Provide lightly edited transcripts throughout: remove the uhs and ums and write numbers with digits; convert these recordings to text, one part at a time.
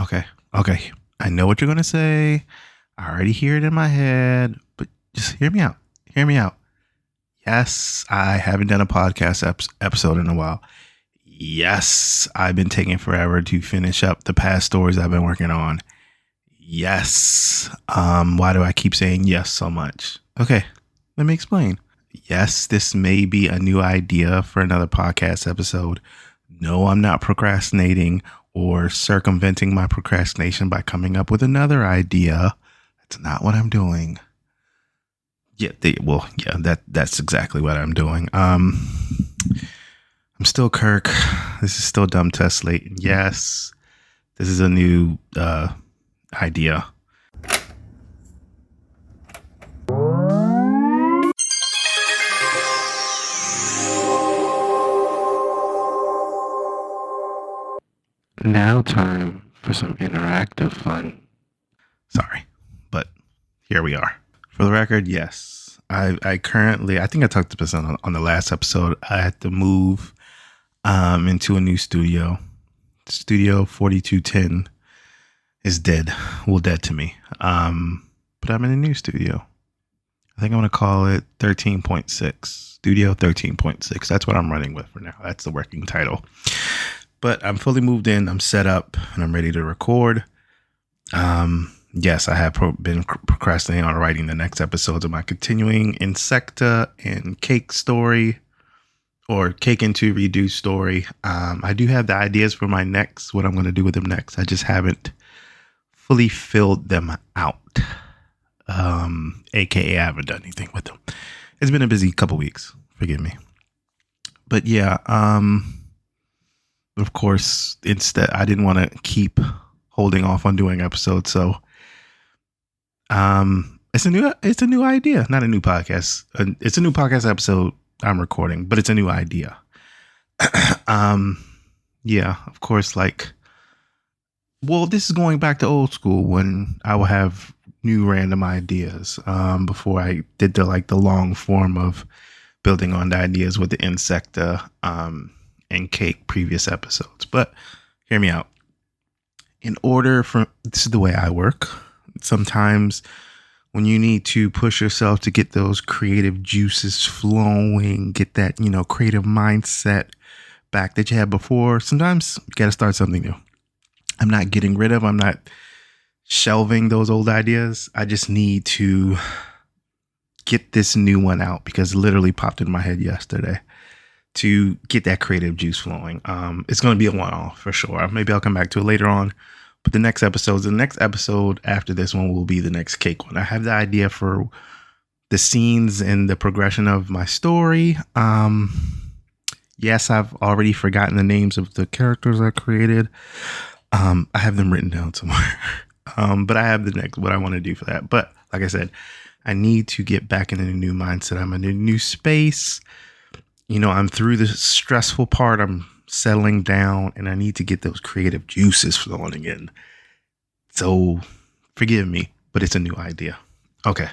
Okay. Okay. I know what you're going to say. I already hear it in my head, but just hear me out. Hear me out. Yes, I haven't done a podcast episode in a while. Yes, I've been taking forever to finish up the past stories I've been working on. Yes. Why do I keep saying yes so much? Okay, let me explain. Yes, this may be a new idea for another podcast episode. No, I'm not procrastinating or circumventing my procrastination by coming up with another idea. That's not what I'm doing. Yeah, that's exactly what I'm doing. I'm still Kirk. This is still Dumb Test Slate. Yes, this is a new idea. Now time for some interactive fun. Sorry, but here we are. For the record, yes, I currently, I think I talked about this on the last episode. I had to move into a new studio. Studio 4210 is dead. Well, dead to me. But I'm in a new studio. I think I'm going to call it 13.6. Studio 13.6. That's what I'm running with for now. That's the working title. But I'm fully moved in. I'm set up and I'm ready to record. Yes, I have been procrastinating on writing the next episodes of my continuing Insecta and Cake story, or Cake into Redo story. I do have the ideas for my next, what I'm going to do with them next. I just haven't fully filled them out. AKA I haven't done anything with them. It's been a busy couple weeks. Forgive me. But yeah, of course, instead, I didn't want to keep holding off on doing episodes. So it's a new idea, not a new podcast. It's a new podcast episode I'm recording, but it's a new idea. Yeah, of course, this is going back to old school when I would have new random ideas, before I did the long form of building on the ideas with the Insecta, and Cake previous episodes. But hear me out. This is the way I work. Sometimes when you need to push yourself to get those creative juices flowing, get that, creative mindset back that you had before, sometimes you got to start something new. I'm not shelving those old ideas. I just need to get this new one out because it literally popped in my head yesterday to get that creative juice flowing. It's going to be a one-off for sure. Maybe I'll come back to it later on. But the next episode after this one will be the next Cake one. I have the idea for the scenes and the progression of my story. Yes, I've already forgotten the names of the characters I created. I have them written down somewhere. But I have what I want to do for that. But like I said, I need to get back in a new mindset. I'm in a new space. I'm through the stressful part. I'm settling down and I need to get those creative juices flowing again. So forgive me, but it's a new idea. Okay.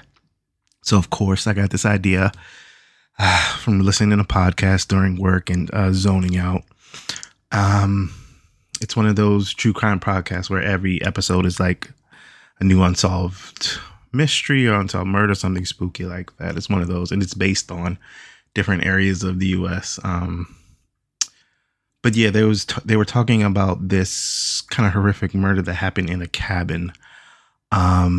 So of course I got this idea from listening to a podcast during work and zoning out. It's one of those true crime podcasts where every episode is like a new unsolved mystery or unsolved murder, something spooky like that. It's one of those, and it's based on different areas of the U.S. But yeah, they were talking about this kind of horrific murder that happened in a cabin. I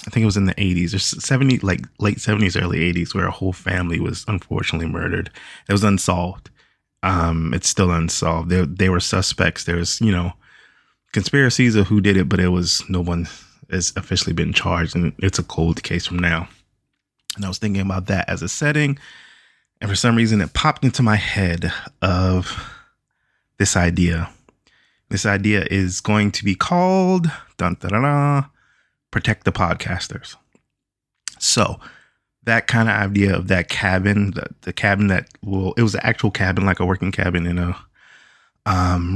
think it was in the 80s or 70s, like late 70s, early 80s, where a whole family was unfortunately murdered. It was unsolved. It's still unsolved. They were suspects. There's, conspiracies of who did it, but no one has officially been charged, and it's a cold case from now. And I was thinking about that as a setting, and for some reason it popped into my head of this idea. This idea is going to be called Protect the Podcasters. So that kind of idea of that cabin, the cabin it was an actual cabin, like a working cabin in a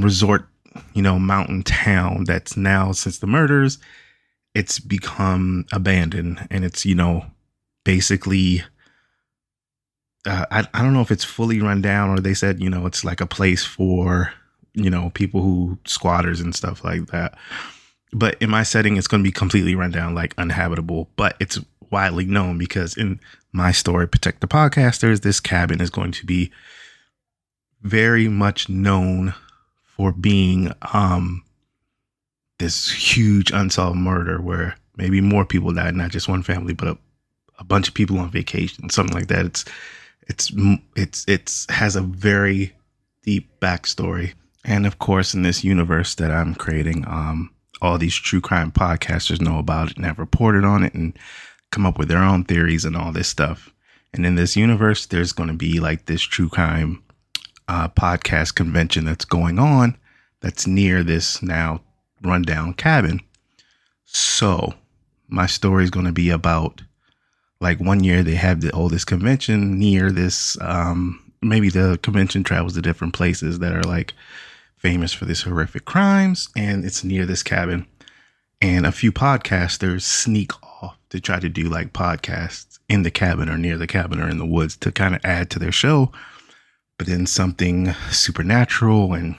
resort, mountain town that's now, since the murders, it's become abandoned, and it's, basically, I don't know if it's fully run down, or they said, it's like a place for people who squatters and stuff like that. But in my setting, it's going to be completely run down, like uninhabitable. But it's widely known because in my story, Protect the Podcasters, this cabin is going to be very much known for being this huge unsolved murder where maybe more people died, not just one family, but a bunch of people on vacation, something like that. It's has a very deep backstory. And of course, in this universe that I'm creating, all these true crime podcasters know about it and have reported on it and come up with their own theories and all this stuff. And in this universe, there's going to be like this true crime podcast convention that's going on that's near this now rundown cabin. So my story is going to be about, like, one year they have the oldest convention near this. Maybe the convention travels to different places that are like famous for this horrific crimes, and it's near this cabin. And a few podcasters sneak off to try to do like podcasts in the cabin or near the cabin or in the woods to kind of add to their show. But then something supernatural and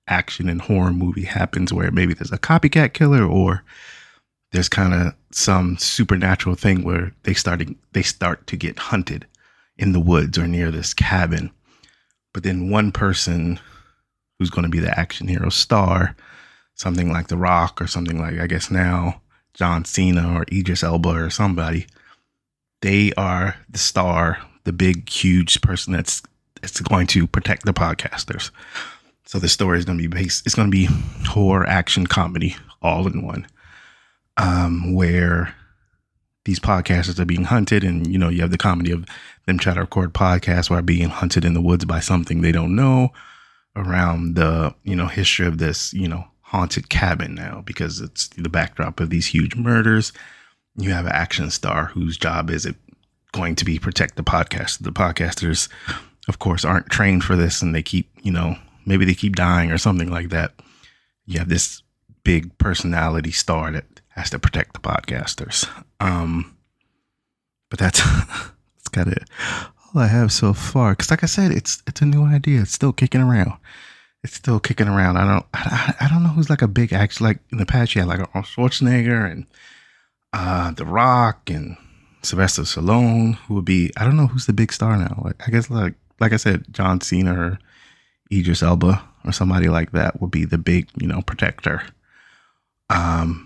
action and horror movie happens where maybe there's a copycat killer, or there's kind of some supernatural thing where they start to get hunted in the woods or near this cabin. But then one person who's going to be the action hero star, something like The Rock or something like, I guess now, John Cena or Idris Elba or somebody, they are the star, the big, huge person that's going to protect the podcasters. So the story is going to be it's going to be horror, action, comedy, all in one, where these podcasters are being hunted, and, you have the comedy of them trying to record podcasts while being hunted in the woods by something they don't know, around the, history of this, haunted cabin now, because it's the backdrop of these huge murders. You have an action star whose job is it going to be protect the podcast. The podcasters, of course, aren't trained for this, and they keep, maybe they keep dying or something like that. You have this big personality star that has to protect the podcasters. But that's kind of all I have so far. Because, like I said, it's a new idea. It's still kicking around. I don't know who's like a big act. Like in the past, you had like Arnold Schwarzenegger and The Rock and Sylvester Stallone, who would be. I don't know who's the big star now. Like, I guess like I said, John Cena or Idris Elba or somebody like that would be the big, protector.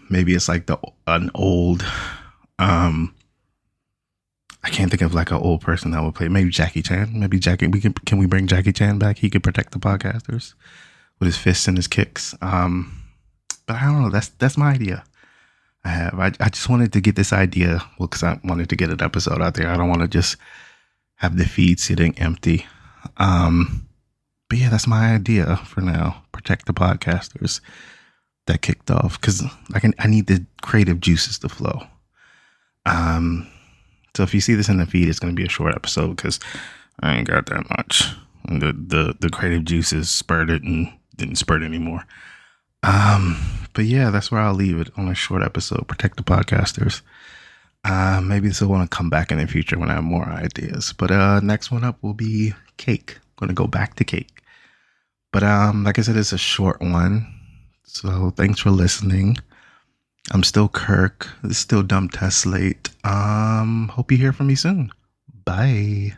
Maybe it's like an old. I can't think of like an old person that would play. Maybe Jackie Chan. Can we bring Jackie Chan back? He could protect the podcasters with his fists and his kicks. But I don't know. That's my idea. I just wanted to get this idea. Well, because I wanted to get an episode out there. I don't want to just have the feed sitting empty. But yeah, that's my idea for now. Protect the podcasters. That kicked off because I need the creative juices to flow. So if you see this in the feed, it's going to be a short episode because I ain't got that much. And the creative juices spurted and didn't spurt anymore. But yeah, that's where I'll leave it on a short episode. Protect the podcasters. Maybe this will want to come back in the future when I have more ideas. But next one up will be cake. I'm going to go back to cake. But like I said, it's a short one. So thanks for listening. I'm still Kirk. This is still Dumb Test Slate. Hope you hear from me soon. Bye.